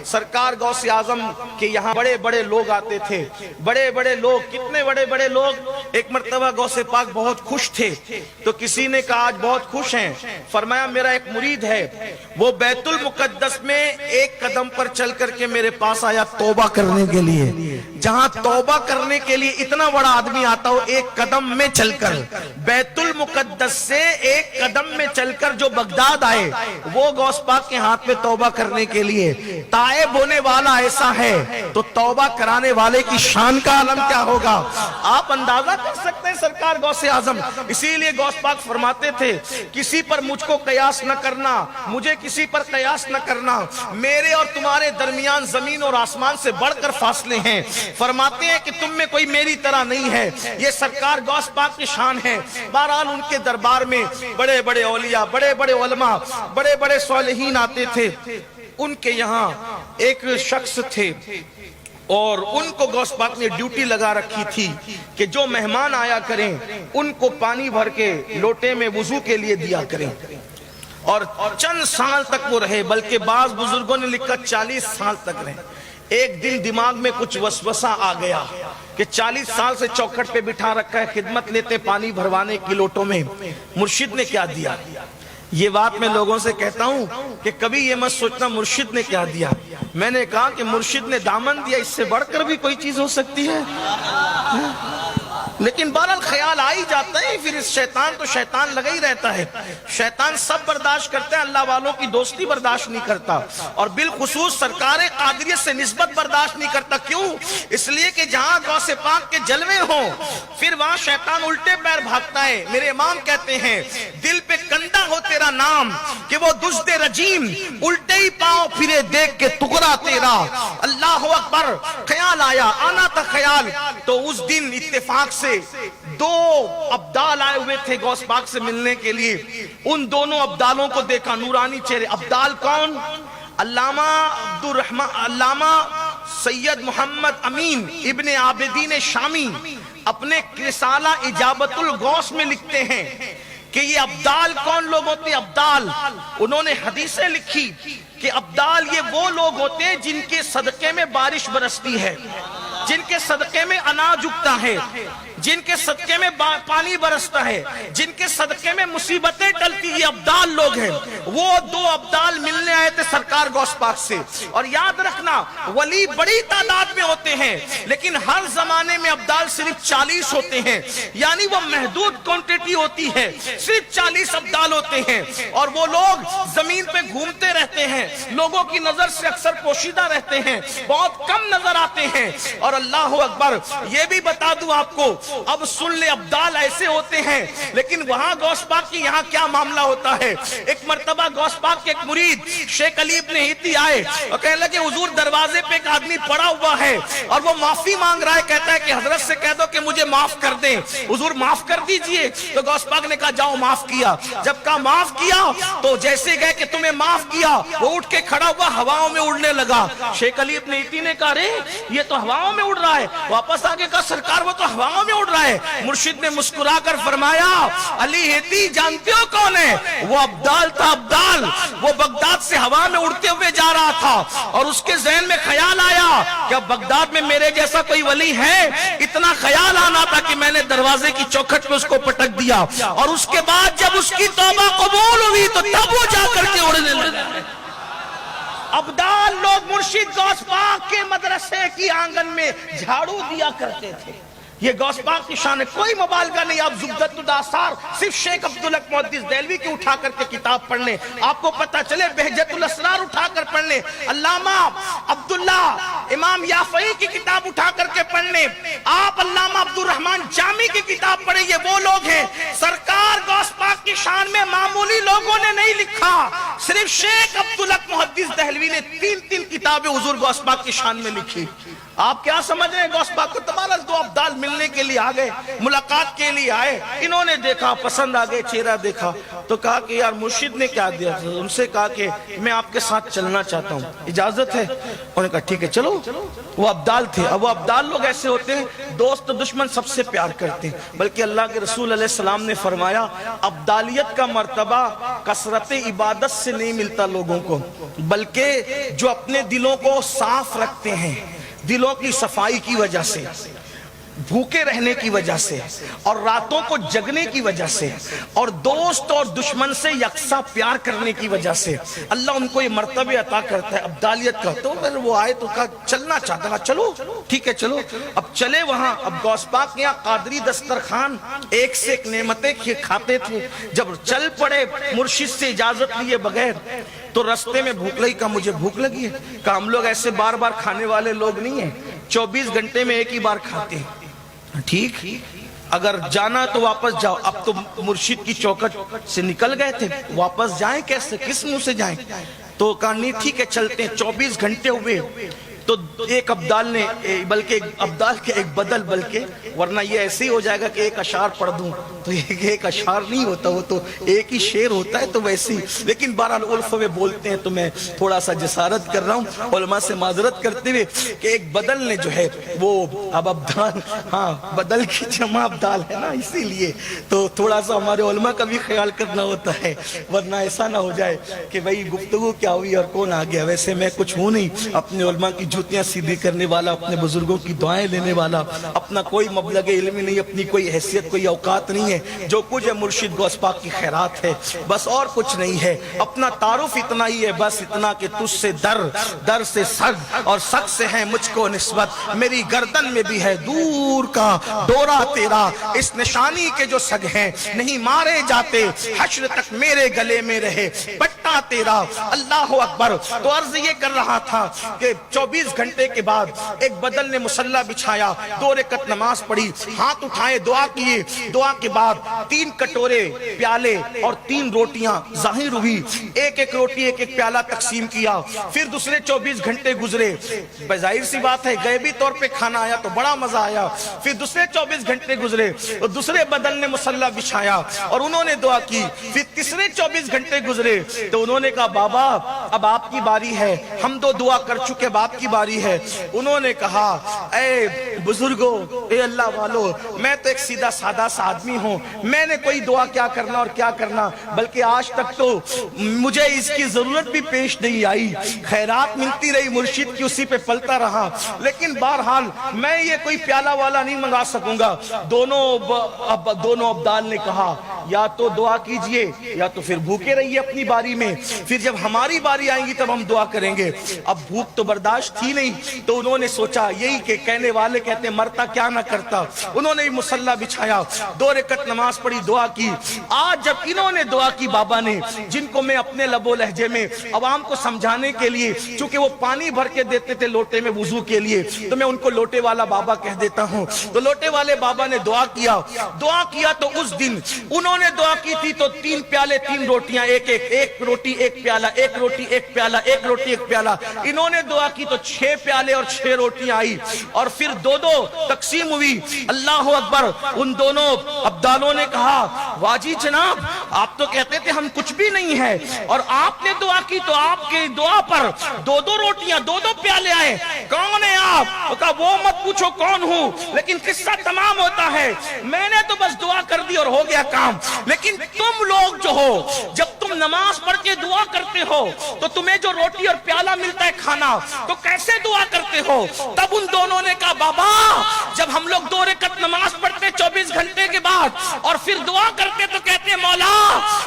سرکار غوث اعظم کے یہاں بڑے بڑے لوگ آتے تھے، بڑے بڑے لوگ، کتنے بڑے بڑے لوگ۔ ایک مرتبہ غوث پاک بہت خوش تھے تو کسی نے کہا آج بہت خوش ہیں، فرمایا میرا ایک مرید ہے، وہ بیت المقدس میں ایک قدم پر چل کر کے میرے پاس آیا توبہ کرنے کے لیے۔ جہاں توبہ کرنے کے لیے اتنا بڑا آدمی آتا ہو ایک قدم میں چل کر، بیت المقدس سے ایک قدم میں چل کر جو بغداد آئے، وہ غوث پاک کے ہاتھ میں توبہ کرنے کے لیے تائب ہونے والا ایسا ہے تو توبہ کرانے والے کی شان کا عالم کیا ہوگا؟ آپ اندازہ کر سکتے ہیں سرکار غوث اعظم۔ اسی لیے غوث پاک فرماتے تھے کسی پر مجھ کو قیاس نہ کرنا، مجھے کسی پر قیاس نہ کرنا، میرے اور تمہارے درمیان زمین اور آسمان سے بڑھ کر فاصلے ہیں۔ فرماتے ہیں کہ تم میں کوئی میری طرح نہیں ہے، یہ سرکار غوث پاک کی شان ہے۔ بہرحال ان کے دربار میں بڑے بڑے اولیاء، بڑے بڑے علماء، بڑے بڑے صالحین آتے تھے۔ ان کے یہاں ایک شخص تھے اور ان کو غوث پاک نے ڈیوٹی لگا رکھی تھی کہ جو مہمان آیا کریں ان کو پانی بھر کے لوٹے میں وضو کے لیے دیا کریں، اور چند سال تک وہ رہے، بلکہ بعض بزرگوں نے لکھا 40 سال تک رہے۔ ایک دن دماغ میں کچھ وسوسہ آ گیا کہ 40 سال سے چوکھٹ پہ بٹھا رکھا ہے، خدمت لیتے پانی بھروانے کی لوٹوں میں، مرشد نے کیا دیا؟ یہ بات میں لوگوں سے کہتا ہوں کہ کبھی یہ مت سوچنا مرشد نے کیا دیا۔ میں نے کہا کہ مرشد نے دامن دیا، اس سے بڑھ کر بھی کوئی چیز ہو سکتی ہے؟ لیکن بہرحال خیال آ ہی جاتا ہے، پھر اس شیطان تو شیطان لگا ہی رہتا ہے۔ شیطان سب برداشت کرتا ہے، اللہ والوں کی دوستی برداشت نہیں کرتا، اور بالخصوص سرکار قادریت سے نسبت برداشت نہیں کرتا۔ کیوں؟ اس لیے کہ جہاں غوث پاک کے جلوے ہوں پھر وہاں شیطان الٹے پیر بھاگتا ہے۔ میرے امام کہتے ہیں دل پہ کندہ ہو تیرا نام کہ وہ دزد رجیم الٹے ہی پاؤں پھرے دیکھ کے ٹکڑا تیرا۔ اللہ اکبر! خیال آیا، آنا تھا خیال، تو اس دن اتفاق سے 2 ابدال آئے ہوئے تھے غوث پاک سے ملنے کے لیے۔ ان دونوں ابدالوں کو دیکھا، نورانی چہرے۔ ابدال کون؟ علامہ سید محمد امین ابن عابدین شامی اپنے رسالہ اجابت الغوث میں لکھتے ہیں کہ یہ ابدال کون لوگ ہوتے ہیں؟ ابدال، انہوں نے حدیثیں لکھی کہ ابدال یہ وہ لوگ ہوتے ہیں جن کے صدقے میں بارش برستی ہے، جن کے صدقے میں اناج اگتا ہے، جن کے صدقے میں پانی برستا ہے، جن کے صدقے میں مصیبتیں ٹلتی، یہ ابدال لوگ ہیں۔ وہ 2 ابدال ملنے آئے تھے سرکار غوث پاک سے۔ اور یاد رکھنا ولی بڑی تعداد میں ہوتے ہیں لیکن ہر زمانے میں ابدال صرف 40 ہوتے ہیں، یعنی وہ محدود کوانٹٹی ہوتی ہے، صرف 40 ابدال ہوتے ہیں، اور وہ لوگ زمین پہ گھومتے رہتے ہیں، لوگوں کی نظر سے اکثر پوشیدہ رہتے ہیں، بہت کم نظر آتے ہیں۔ اور اللہ اکبر! یہ بھی بتا دوں آپ کو، اب سن لے ابدال ایسے ہوتے ہیں، لیکن وہاں غوث پاک کی یہاں کیا معاملہ ہوتا ہے۔ ایک مرتبہ غوث پاک کے ایک مرید شیخ علی ابن ہیتی آئے اور کہنے لگے حضور دروازے پہ ایک آدمی پڑا ہوا ہے اور وہ معافی مانگ رہا ہے، کہتا ہے کہ حضرت سے کہہ دو کہ مجھے معاف کر دیں، حضور معاف کر دیجئے۔ تو غوث پاک نے کہا جاؤ معاف کیا۔ جب کہا معاف کیا تو جیسے گئے کہ تمہیں معاف کیا، وہ اٹھ کے کھڑا ہوا ہواؤں میں اڑنے لگا۔ شیخ علی ابن ہیتی نے کہا رے یہ تو ہواؤں میں اڑ رہا ہے، واپس آگے کہا سرکار وہ تو ہواؤں میں اڑ رہا ہے۔ مرشد نے مسکرا کر فرمایا علی ہیتی جانتے ہو کون ہے؟ وہ ابدال تھا، ابدال۔ وہ بغداد سے ہوا میں اڑتے ہوئے جا رہا تھا اور اس کے ذہن میں خیال آیا کہ اب بغداد میں میرے جیسا کوئی ولی ہے؟ اتنا خیال آنا تھا کہ میں نے دروازے کی چوکھٹ پہ اس کو پٹک دیا، اور اس کے بعد جب اس کی توبہ قبول ہوئی تو تب وہ جا کر کے اڑنے لگا۔ ابدال لوگ مرشد غوث پاک کے مدرسے کی آنگن میں جھاڑو دیا کرتے تھے۔ یہ غوث پاک کی شان ہے، کوئی مبالغہ نہیں۔ آپ زبدۃ الآثار صرف شیخ عبدالحق محدث دہلوی کی اٹھا کر کے کتاب پڑھ لیں، آپ کو پتہ چلے، بہجت الاسرار اٹھا کر پڑھ لیں، علامہ عبداللہ امام یافعی کی کتاب اٹھا کر کے پڑھ لیں، آپ علامہ عبدالرحمن جامی کی کتاب پڑھیں۔ یہ وہ لوگ ہیں، سرکار غوث پاک کی شان میں معمولی لوگوں نے نہیں لکھا، صرف شیخ عبدالحق محدث دہلوی نے 3 کتابیں حضور غوث پاک کی شان میں لکھی۔ آپ کیا سمجھ رہے ہیں غوث پاک کو؟ تمہارا 2 ابدال ملنے کے لیے آ گئے، ملاقات کے لیے آئے، انہوں نے دیکھا، پسند آ گئے، چہرہ دیکھا تو کہا کہ یار مرشد نے کیا دیا؟ ان سے کہا کہ میں آپ کے ساتھ چلنا چاہتا ہوں، اجازت ہے؟ انہوں نے کہا ٹھیک ہے چلو. وہ ابدال تھے. اب وہ ابدال لوگ ایسے ہوتے ہیں دوست و دشمن سب سے پیار کرتے ہیں, بلکہ اللہ کے رسول علیہ السلام نے فرمایا ابدالیت کا مرتبہ کثرت عبادت سے نہیں ملتا لوگوں کو, بلکہ جو اپنے دلوں کو صاف رکھتے ہیں, دلوں کی صفائی کی وجہ سے, بھوکے رہنے کی وجہ سے, اور راتوں کو جگنے کی وجہ سے, اور دوست اور دشمن سے یکساں پیار کرنے کی وجہ سے اللہ ان کو یہ مرتبہ عطا کرتا ہے ابدالیت کا. تو پھر وہ آئے تو کہا چلنا چاہتا تھا, چلو ٹھیک ہے چلو. اب چلے وہاں. اب غوث پاک کے یہاں قادری دسترخوان ایک سے ایک نعمتیں کھاتے تھے. جب چل پڑے مرشد سے اجازت لیے بغیر تو رستے میں بھوک لگی. کہا مجھے بھوک لگی ہے. کہا ہم لوگ ایسے بار بار کھانے والے لوگ نہیں ہیں, 24 گھنٹے میں ایک ہی بار کھاتے ہیں. ٹھیک, اگر جانا تو واپس جاؤ. اب تو مرشد کی چوکٹ سے نکل گئے تھے, واپس جائیں کیسے, کس منہ سے جائیں؟ تو کہا نہیں ٹھیک ہے چلتے ہیں. 24 گھنٹے ہوئے تو ایک ابدال نے, بلکہ ابدال کے ایک بدل, بلکہ ورنہ یہ ایسے ہی ہو جائے گا کہ ایک اشعار پڑھ دوں تو ایک اشعار نہیں ہوتا, وہ تو ایک ہی شعر ہوتا ہے. تو ویسے ہی, لیکن بہرحال عرف میں بولتے ہیں تو میں تھوڑا سا جسارت کر رہا ہوں علماء سے معذرت کرتے ہوئے کہ ایک بدل نے جو ہے وہ, اب ابدال, ہاں بدل کی جمع ابدال ہے نا, اسی لیے تو تھوڑا سا ہمارے علماء کا بھی خیال کرنا ہوتا ہے, ورنہ ایسا نہ ہو جائے کہ بھئی گفتگو کیا ہوئی اور کون آ گیا. ویسے میں کچھ ہوں نہیں, اپنے علماء کی جوتیاں سیدھی کرنے والا, اپنے بزرگوں کی دعائیں لینے والا, اپنا کوئی مبلغ علمی نہیں, اپنی کوئی حیثیت, کوئی اوقات نہیں ہے. جو کچھ ہے مرشد غوث پاک کی خیرات ہے, بس اور کچھ نہیں ہے. اپنا تعارف اتنا ہی ہے, بس اتنا کہ تجھ سے در سے سگ, اور سگ سے ہے مجھ کو نسبت. میری گردن میں بھی ہے دور کا ڈورا تیرا, اس نشانی کے جو سگ ہیں نہیں مارے جاتے, حشر تک میرے گلے میں رہے پٹا تیرا. اللہ اکبر. تو عرض یہ کر رہا تھا کہ 24 گھنٹے کے بعد ایک بدل نے مصلی بچھایا, 2 رکعت نماز پڑھی, ہاتھ اٹھائے, دعا کیے. دعا کے بعد 3 کٹورے, پیالے اور 3 روٹیاں ظاہر ہوئی. ایک ایک روٹی ایک ایک پیالہ تقسیم کیا. پھر دوسرے 24 گھنٹے گزرے. ظاہر سی بات ہے غیبی طور پہ کھانا آیا تو بڑا مزہ آیا. پھر دوسرے 24 گھنٹے گزرے اور دوسرے بدل نے مصلی بچھایا اور انہوں نے دعا کی. پھر تیسرے 24 گھنٹے گزرے تو انہوں نے کہا بابا اب آپ کی باری ہے, ہم تو دعا کر چکے, اب آپ کی باری ہے. انہوں نے کہا اے بزرگوں, اے اللہ والو, میں تو ایک سیدھا سادہ سا آدمی ہوں, میں نے کوئی دعا کیا کرنا اور کیا کرنا, بلکہ آج تک تو مجھے اس کی ضرورت بھی پیش نہیں آئی. خیرات ملتی رہی مرشد کی, اسی پہ پلتا رہا, لیکن بہرحال میں یہ کوئی پیالہ والا نہیں منگا سکوں گا. دونوں ابدال نے کہا یا تو دعا کیجئے یا تو پھر بھوکے رہیے اپنی باری میں, پھر جب ہماری باری آئیں گی تب ہم دعا کریں گے. اب بھوک تو برداشت تھی نہیں, تو انہوں نے سوچا یہی کہ کہنے والے کہتے ہیں مرتا کیا نہ کرتا. انہوں نے مصلی بچھایا, 2 رکعت نماز پڑھی, دعا کی. آج جب انہوں نے دعا کی بابا نے, جن کو میں اپنے لب و لہجے میں عوام کو سمجھانے کے لیے, چونکہ وہ پانی بھر کے دیتے تھے لوٹے میں وضو کے لیے, تو میں ان کو لوٹے والا بابا کہہ دیتا ہوں. تو لوٹے والے بابا نے دعا کیا تو اس دن انہوں نے دعا کی تھی تو 3 پیالے 3 روٹیاں, ایک روٹی ایک پیالہ, ایک روٹی ایک پیالہ, ایک روٹی ایک پیالہ. انہوں نے دعا کی تو 6 پیالے اور 6 روٹیاں آئی, اور پھر 2 تقسیم ہوئی. اللہ اکبر. ان دونوں ابدالوں نے کہا واجی جناب آپ تو کہتے تھے ہم کچھ بھی نہیں ہے, اور آپ نے دعا کی تو آپ کی دعا پر 2 روٹیاں 2 پیالے آئے. کون ہے آپ؟ کہا وہ مت پوچھو کون ہوں, لیکن قصہ تمام ہوتا ہے. میں نے تو بس دعا کر دی اور ہو گیا کام, لیکن تم لوگ جو ہو جب تم نماز پڑھ کے دعا کرتے ہو تو تمہیں جو روٹی اور پیالہ ملتا ہے کھانا, تو کیسے دعا کرتے ہو؟ تب ان دونوں نے کہا بابا جب ہم لوگ 2 رکعت نماز پڑھتے 24 گھنٹے کے بعد اور پھر دعا کرتے تو کہتے ہیں مولا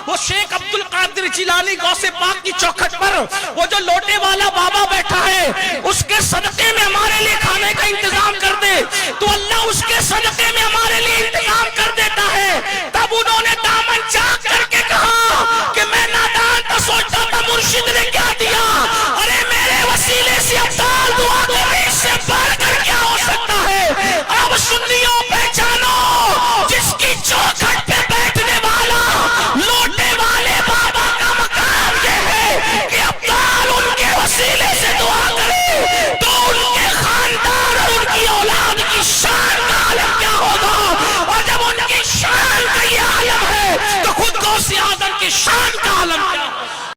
وہ شیخ عبد القادر جیلانی غوث پاک کی چوکھٹ پر وہ جو لوٹے والا بابا بیٹھا ہے اس کے صدقے میں ہمارے لیے کھانے کا انتظام کر دے. تو اللہ اس کے صدقے میں ہمارے لیے انتظام کر دیتا ہے. تب انہوں نے دامن چاک کر کے